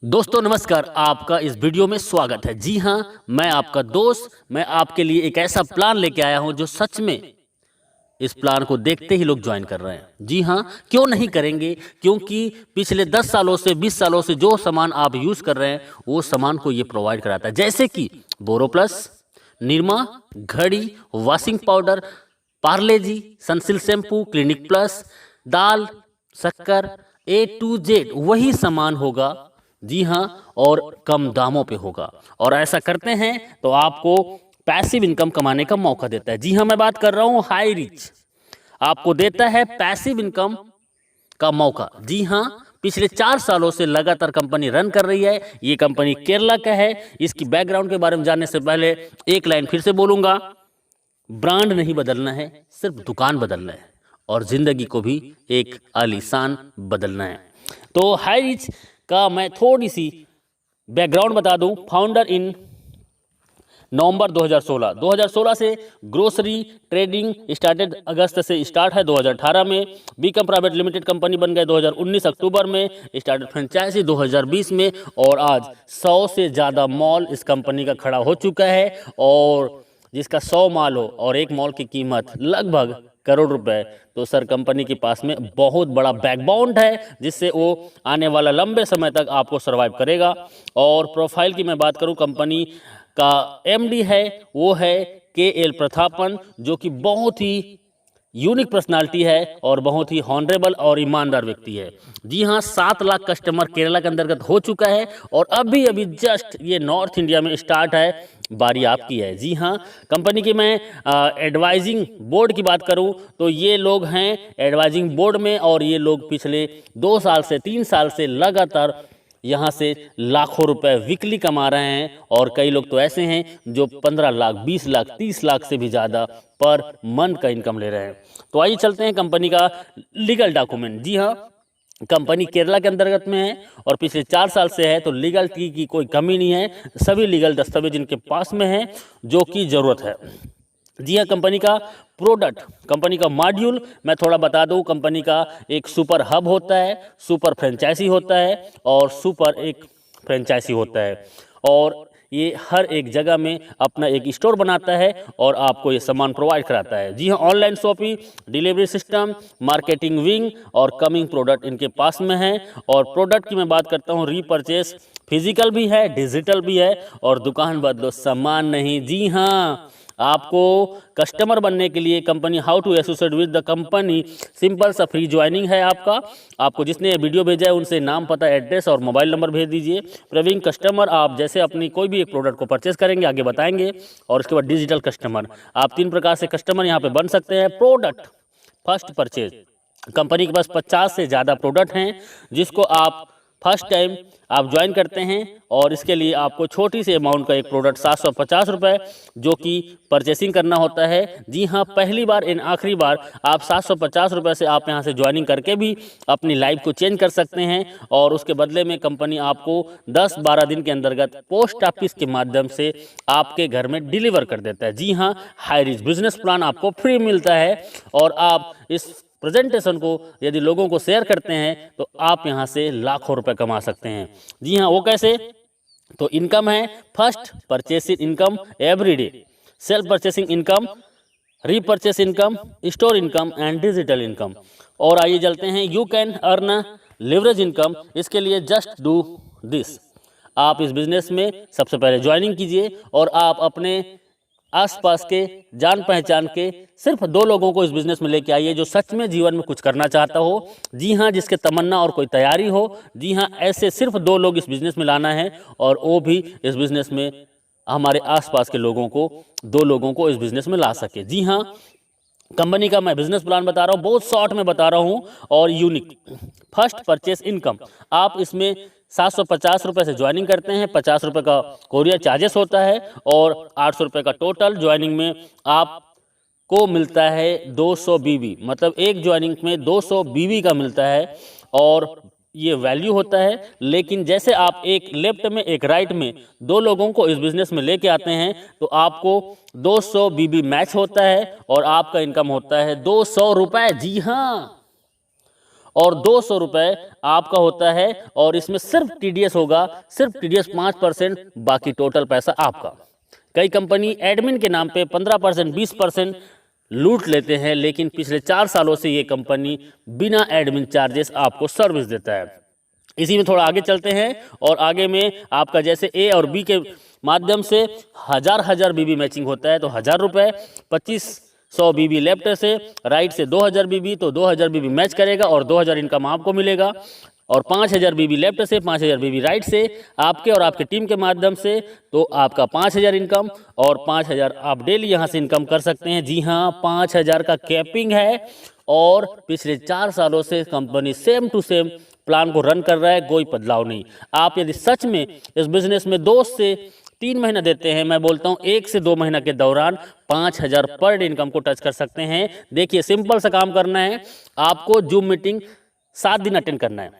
दोस्तों नमस्कार, आपका इस वीडियो में स्वागत है। जी हाँ, मैं आपका दोस्त, मैं आपके लिए एक ऐसा प्लान लेके आया हूं जो सच में इस प्लान को देखते ही लोग ज्वाइन कर रहे हैं। जी हाँ, क्यों नहीं करेंगे? क्योंकि पिछले 10 सालों से 20 सालों से जो सामान आप यूज कर रहे हैं वो सामान को ये प्रोवाइड कराता है, जैसे कि बोरोप्लस, निरमा, घड़ी, वॉशिंग पाउडर, पार्ले जी, सनसिल्क शैम्पू, क्लिनिक प्लस, दाल, शक्कर, A to Z वही सामान होगा। जी हाँ, और कम दामों पे होगा। और ऐसा करते हैं तो आपको पैसिव इनकम कमाने का मौका देता है। जी हाँ, मैं बात कर रहा हूँ हाई रिच, आपको देता है पैसिव इनकम का मौका। जी हाँ, पिछले 4 सालों से लगातार कंपनी रन कर रही है। ये कंपनी केरला का है। इसकी बैकग्राउंड के बारे में जानने से पहले एक लाइन फिर से बोलूंगा, ब्रांड नहीं बदलना है, सिर्फ दुकान बदलना है और जिंदगी को भी एक आलीशान बदलना है। तो हाई रिच का मैं थोड़ी सी बैकग्राउंड बता दूं। फाउंडर इन नवंबर 2016 से ग्रोसरी ट्रेडिंग स्टार्टेड, अगस्त से स्टार्ट है। 2018 में बीकम प्राइवेट लिमिटेड कंपनी बन गए। 2019 अक्टूबर में स्टार्टेड फ्रेंचाइजी 2020 में, और आज 100 से ज़्यादा मॉल इस कंपनी का खड़ा हो चुका है। और जिसका 100 मॉल हो और एक मॉल की कीमत लगभग करोड़ रुपए, तो सर कंपनी के पास में बहुत बड़ा बैकबोन है जिससे वो आने वाला लंबे समय तक आपको सरवाइव करेगा। और प्रोफाइल की मैं बात करूं, कंपनी का MD है वो है KL प्रतापन, जो कि बहुत ही यूनिक पर्सनालिटी है और बहुत ही हॉनरेबल और ईमानदार व्यक्ति है। जी हाँ, 7 लाख कस्टमर केरला के अंतर्गत हो चुका है और अभी अभी जस्ट ये नॉर्थ इंडिया में स्टार्ट है। बारी आपकी है। जी हाँ, कंपनी की मैं एडवाइजिंग बोर्ड की बात करूं तो ये लोग हैं एडवाइजिंग बोर्ड में, और ये लोग पिछले 2 साल से 3 साल से लगातार यहाँ से लाखों रुपए वीकली कमा रहे हैं। और कई लोग तो ऐसे हैं जो 15 लाख, 20 लाख, 30 लाख से भी ज़्यादा पर मंथ का इनकम ले रहे हैं। तो आइए चलते हैं कंपनी का लीगल डॉक्यूमेंट। जी हाँ, कंपनी केरला के अंतर्गत में है और पिछले 4 साल से है, तो लीगल की कोई कमी नहीं है। सभी लीगल दस्तावेज इनके पास में है जो कि ज़रूरत है। जी हाँ, कंपनी का प्रोडक्ट, कंपनी का मॉड्यूल मैं थोड़ा बता दूं। कंपनी का एक सुपर हब होता है, सुपर फ्रेंचाइजी होता है और सुपर एक फ्रेंचाइजी होता है। और ये हर एक जगह में अपना एक स्टोर बनाता है और आपको ये सामान प्रोवाइड कराता है। जी हाँ, online shopping, delivery system, marketing wing और कमिंग प्रोडक्ट इनके पास में है। और प्रोडक्ट की मैं बात करता हूँ, रीपरचेस फिजिकल भी है, डिजिटल भी है, और दुकान बदलो सामान नहीं। जी हाँ, आपको कस्टमर बनने के लिए company how to associate with the company, simple सा फ्री ज्वाइनिंग है आपको जिसने वीडियो भेजा है उनसे नाम, पता, एड्रेस और मोबाइल नंबर भेज दीजिए। प्रवीण कस्टमर, आप जैसे अपनी कोई भी एक प्रोडक्ट को परचेस करेंगे आगे बताएंगे। और उसके बाद डिजिटल कस्टमर, आप 3 प्रकार से कस्टमर यहाँ पे बन सकते हैं। प्रोडक्ट फर्स्ट परचेज, कंपनी के पास 50 से ज़्यादा प्रोडक्ट हैं जिसको आप फर्स्ट टाइम आप ज्वाइन करते हैं, और इसके लिए आपको छोटी सी अमाउंट का एक प्रोडक्ट 750 रुपये जो कि परचेसिंग करना होता है। जी हाँ, पहली बार इन आखिरी बार आप 750 रुपये से आप यहाँ से ज्वाइनिंग करके भी अपनी लाइफ को चेंज कर सकते हैं। और उसके बदले में कंपनी आपको 10-12 दिन के अंतर्गत पोस्ट ऑफिस के माध्यम से आपके घर में डिलीवर कर देता है। जी हाँ, हाई रिच बिजनेस प्लान आपको फ्री मिलता है और आप इस प्रेजेंटेशन को यदि लोगों को शेयर करते हैं तो आप यहां से लाखों रुपए कमा सकते हैं। जी हाँ, वो कैसे? तो इनकम है first purchasing income everyday, self purchasing income, repurchase income, store income and digital income. और आइए चलते हैं, you can earn leverage income. इसके लिए जस्ट डू दिस, आप इस बिजनेस में सबसे पहले ज्वाइनिंग कीजिए और आप अपने आसपास के जान पहचान के सिर्फ 2 लोगों को इस बिजनेस में लेके आइए जो सच में जीवन में कुछ करना चाहता हो। जी हाँ, जिसके तमन्ना और कोई तैयारी हो। जी हाँ, ऐसे सिर्फ 2 लोग इस बिजनेस में लाना है, और वो भी इस बिजनेस में हमारे आसपास के लोगों को, 2 लोगों को इस बिजनेस में ला सके। जी हाँ, कंपनी का मैं बिजनेस प्लान बता रहा हूँ, बहुत शॉर्ट में बता रहा हूँ और यूनिक। फर्स्ट परचेस इनकम, आप इसमें 750 रुपये से ज्वाइनिंग करते हैं, 50 रुपये का कोरियर चार्जेस होता है और 800 रुपये का टोटल ज्वाइनिंग में आपको मिलता है 200 BB, मतलब एक ज्वाइनिंग में 200 BB का मिलता है। और ये वैल्यू होता है, लेकिन जैसे आप एक लेफ्ट में एक राइट में 2 लोगों को इस बिजनेस में लेके आते हैं तो आपको 200 BB मैच होता है और आपका इनकम होता है 200 रुपये। जी हाँ, और 200 रुपये आपका होता है। और इसमें सिर्फ टीडीएस होगा, सिर्फ टीडीएस 5%, बाकी टोटल पैसा आपका। कई कंपनी एडमिन के नाम पे 15%, 20% लूट लेते हैं, लेकिन पिछले 4 सालों से ये कंपनी बिना एडमिन चार्जेस आपको सर्विस देता है। इसी में थोड़ा आगे चलते हैं और आगे में आपका जैसे ए और बी के माध्यम से हजार बीबी मैचिंग होता है तो 1000 रुपये, 2500 बीबी लेफ्ट से, राइट से 2000 बीबी, तो 2000 बीबी मैच करेगा और 2000 इनकम आपको मिलेगा। और 5000 बीबी लेफ्ट से, 5000 बीबी राइट से आपके और आपके टीम के माध्यम से, तो आपका 5000 इनकम और 5000 आप डेली यहाँ से इनकम कर सकते हैं। जी हाँ, 5000 का कैपिंग है और पिछले 4 सालों से company same to same plan को रन कर रहा है, कोई बदलाव नहीं। आप यदि सच में इस बिजनेस में 2 से 3 महीना देते हैं, मैं बोलता हूँ 1 से 2 महीना के दौरान 5000 पर डे इनकम को टच कर सकते हैं। देखिए, सिंपल सा काम करना है, आपको जूम मीटिंग 7 दिन अटेंड करना है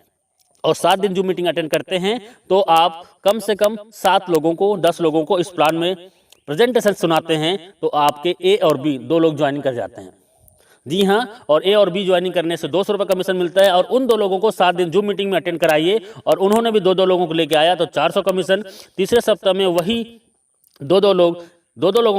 और 7 दिन जूम मीटिंग अटेंड करते हैं तो आप कम से कम 7 लोगों को, 10 लोगों को इस प्लान में प्रेजेंटेशन सुनाते हैं तो आपके ए और बी 2 लोग ज्वाइनिंग कर जाते हैं। जी हाँ, और ए और बी ज्वाइनिंग करने से 200 रुपये कमीशन मिलता है। और उन 2 लोगों को 7 दिन जूम मीटिंग में अटेंड कराइए और उन्होंने भी 2 लोगों को लेके आया तो 400 कमीशन। तीसरे सप्ताह में वही 2 लोगों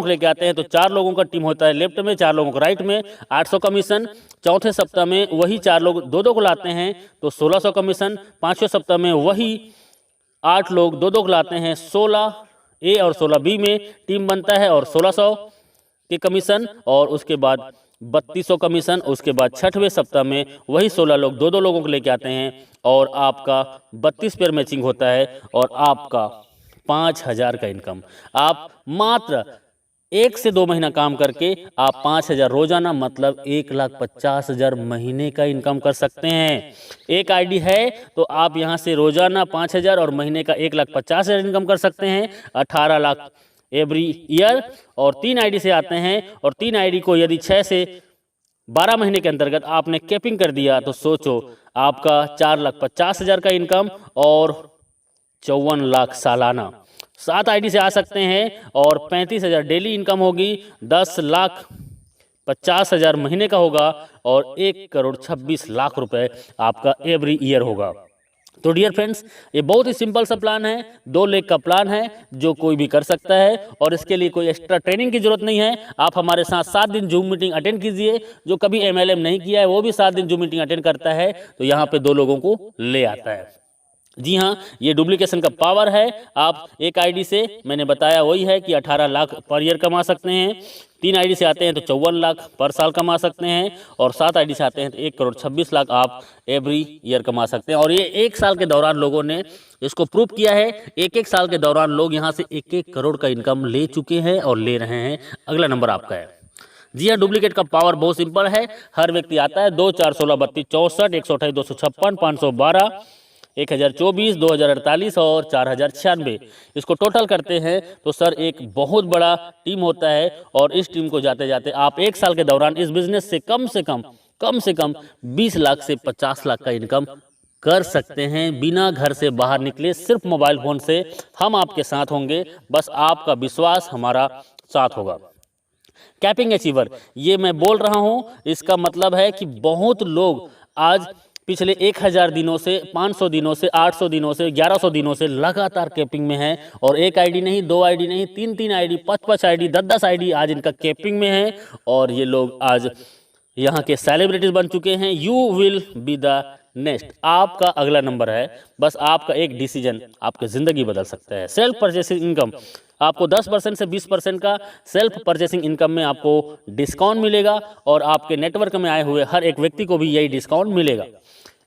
को लेके आते हैं तो 4 लोगों का टीम होता है लेफ्ट में, 4 लोगों को राइट में, 800 कमीशन। चौथे सप्ताह में वही 4 लोग 2 को लाते हैं तो 1600 कमीशन। 5वें सप्ताह में वही 8 लोग 2 को लाते हैं, 16 ए और 16 बी में टीम बनता है और 1600 के कमीशन। और उसके बाद 3200 कमीशन। उसके बाद 6वें सप्ताह में वही 16 लोग 2 लोगों को लेके आते हैं और आपका 32 पेयर मैचिंग होता है और आपका 5000 का इनकम। आप मात्र 1 से 2 महीना काम करके आप 5000 रोजाना, मतलब 1,50,000 महीने का इनकम कर सकते हैं। एक आईडी है तो आप यहां से रोजाना 5000 और महीने का 1,50,000 इनकम कर सकते हैं, 18 लाख एवरी ईयर। और 3 आईडी से आते हैं और 3 आईडी को यदि 6 से 12 महीने के अंतर्गत आपने कैपिंग कर दिया तो सोचो आपका 4,50,000 का इनकम और 54 लाख सालाना। 7 आईडी से आ सकते हैं और 35,000 डेली इनकम होगी, 10,50,000 महीने का होगा और 1,26,00,000 रुपए आपका एवरी ईयर होगा। तो डियर फ्रेंड्स, ये बहुत ही सिंपल सा प्लान है, 2 लाख का प्लान है जो कोई भी कर सकता है और इसके लिए कोई एक्स्ट्रा ट्रेनिंग की जरूरत नहीं है। आप हमारे साथ 7 दिन जूम मीटिंग अटेंड कीजिए। जो कभी एमएलएम नहीं किया है वो भी 7 दिन जूम मीटिंग अटेंड करता है तो यहाँ पे 2 लोगों को ले आता है। जी हाँ, ये डुप्लीकेशन का पावर है। आप एक आईडी से, मैंने बताया वही है कि 18 लाख पर ईयर कमा सकते हैं। 3 आईडी से आते हैं तो 54 लाख पर साल कमा सकते हैं और 7 आईडी से आते हैं तो 1,26,00,000 आप एवरी ईयर कमा सकते हैं। और ये 1 साल के दौरान लोगों ने इसको प्रूव किया है। 1 साल के दौरान लोग यहाँ से 1 करोड़ का इनकम ले चुके हैं और ले रहे हैं। अगला नंबर आपका है। जी हाँ, डुप्लीकेट का पावर बहुत सिंपल है। हर व्यक्ति आता है 2, 4, 16, 32, 64, 128, 256, 512, 1024, 2048 और 4096। इसको टोटल करते हैं तो सर एक बहुत बड़ा टीम होता है और इस टीम को जाते जाते आप 1 साल के दौरान इस बिजनेस से कम से कम 20 लाख से 50 लाख का इनकम कर सकते हैं बिना घर से बाहर निकले। सिर्फ मोबाइल फोन से हम आपके साथ होंगे, बस आपका विश्वास हमारा साथ होगा। कैपिंग अचीवर, ये मैं बोल रहा हूँ, इसका मतलब है कि बहुत लोग आज पिछले 1000 दिनों से, 500 दिनों से, 800 दिनों से, 1100 दिनों से लगातार कैपिंग में है और 1 आईडी नहीं, 2 आईडी नहीं, 3 आईडी, 5 आईडी, 10 आईडी आज इनका कैपिंग में है और ये लोग आज यहाँ के सेलिब्रिटीज बन चुके हैं। You will be the next, आपका अगला नंबर है। बस आपका एक डिसीजन आपकी ज़िंदगी बदल सकता है। सेल्फ परचेसिंग इनकम, आपको 10% से 20% का सेल्फ परचेसिंग इनकम में आपको डिस्काउंट मिलेगा और आपके नेटवर्क में आए हुए हर एक व्यक्ति को भी यही डिस्काउंट मिलेगा।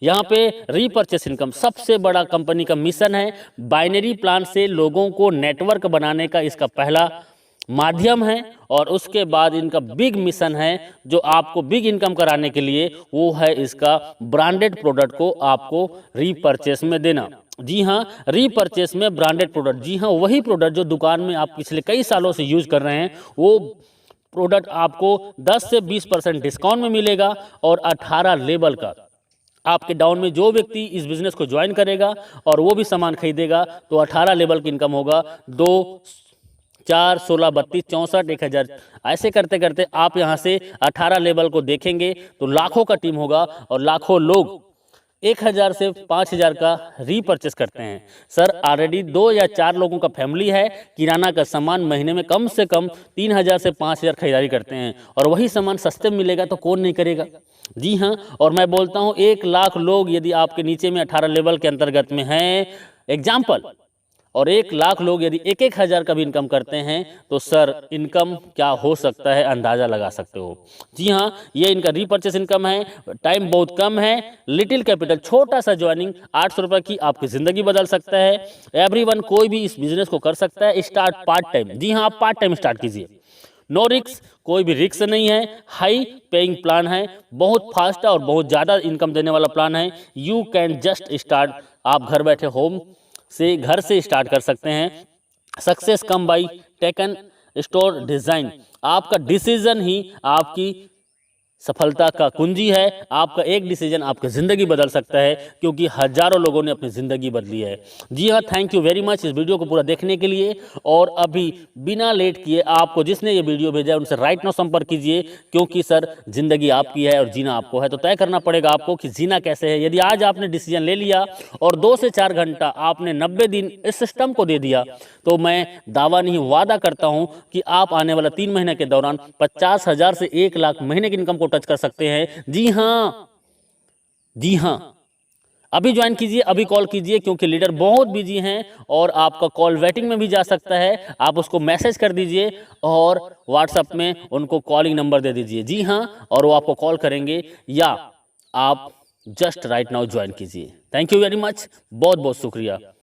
यहाँ पे रीपरचेस इनकम सबसे बड़ा कंपनी का मिशन है। बाइनरी प्लान से लोगों को नेटवर्क बनाने का इसका पहला माध्यम है और उसके बाद इनका बिग मिशन है जो आपको बिग इनकम कराने के लिए, वो है इसका ब्रांडेड प्रोडक्ट को आपको रीपरचेस में देना। जी हाँ, रीपरचेस में ब्रांडेड प्रोडक्ट, जी हाँ वही प्रोडक्ट जो दुकान में आप पिछले कई सालों से यूज कर रहे हैं, वो प्रोडक्ट आपको 10 से 20% डिस्काउंट में मिलेगा और 18 लेवल का आपके डाउन में जो व्यक्ति इस बिजनेस को ज्वाइन करेगा और वो भी सामान खरीदेगा तो 18 लेवल की इनकम होगा। 2, 4, 16, 32, 64, 1000 ऐसे करते करते आप यहाँ से 18 लेवल को देखेंगे तो लाखों का टीम होगा और लाखों लोग 1000 से 5000 का रीपर्चेस करते हैं। सर ऑलरेडी 2 या 4 लोगों का फैमिली है, किराना का सामान महीने में कम से कम 3000 से 5000 खरीदारी करते हैं और वही सामान सस्ते में मिलेगा तो कौन नहीं करेगा। जी हाँ, और मैं बोलता हूँ 1 लाख लोग यदि आपके नीचे में 18 लेवल के अंतर्गत में हैं एग्जाम्पल, और 1 लाख लोग यदि 1-1 हज़ार का भी इनकम करते हैं तो सर इनकम क्या हो सकता है अंदाज़ा लगा सकते हो। जी हाँ, ये इनका रीपर्चेस इनकम है, टाइम बहुत कम है, लिटिल कैपिटल, छोटा सा ज्वाइनिंग 800 रुपये की आपकी ज़िंदगी बदल सकता है। एवरीवन कोई भी इस बिज़नेस को कर सकता है, स्टार्ट पार्ट टाइम। जी हाँ, आप पार्ट टाइम स्टार्ट कीजिए, नो रिक्स, कोई भी रिक्स नहीं है, हाई पेइंग प्लान है, बहुत फास्ट और बहुत ज़्यादा इनकम देने वाला प्लान है। यू कैन जस्ट स्टार्ट, आप घर बैठे होम से घर से स्टार्ट कर सकते हैं। Success come by taken store design, आपका डिसीजन ही आपकी सफलता का कुंजी है। आपका एक डिसीजन आपकी ज़िंदगी बदल सकता है, क्योंकि हजारों लोगों ने अपनी ज़िंदगी बदली है। जी हाँ, थैंक यू वेरी मच इस वीडियो को पूरा देखने के लिए। और अभी बिना लेट किए आपको जिसने ये वीडियो भेजा है उनसे राइट नाउ संपर्क कीजिए, क्योंकि सर ज़िंदगी आपकी है और जीना आपको है, तो तय करना पड़ेगा आपको कि जीना कैसे है। यदि आज आपने डिसीजन ले लिया और 2 से 4 घंटा आपने 90 दिन इस सिस्टम को दे दिया, तो मैं दावा नहीं वादा करता हूं कि आप आने वाला 3 महीने के दौरान 50,000 से 1 लाख महीने की इनकम को टच कर सकते हैं। जी हाँ, जी हाँ, अभी ज्वाइन कीजिए, अभी कॉल कीजिए, क्योंकि लीडर बहुत बिजी हैं और आपका कॉल वेटिंग में भी जा सकता है। आप उसको मैसेज कर दीजिए और व्हाट्सएप में उनको कॉलिंग नंबर दे दीजिए। जी हाँ, और वो आपको कॉल करेंगे, या आप जस्ट राइट नाउ ज्वाइन कीजिए। थैंक यू वेरी मच, बहुत बहुत शुक्रिया।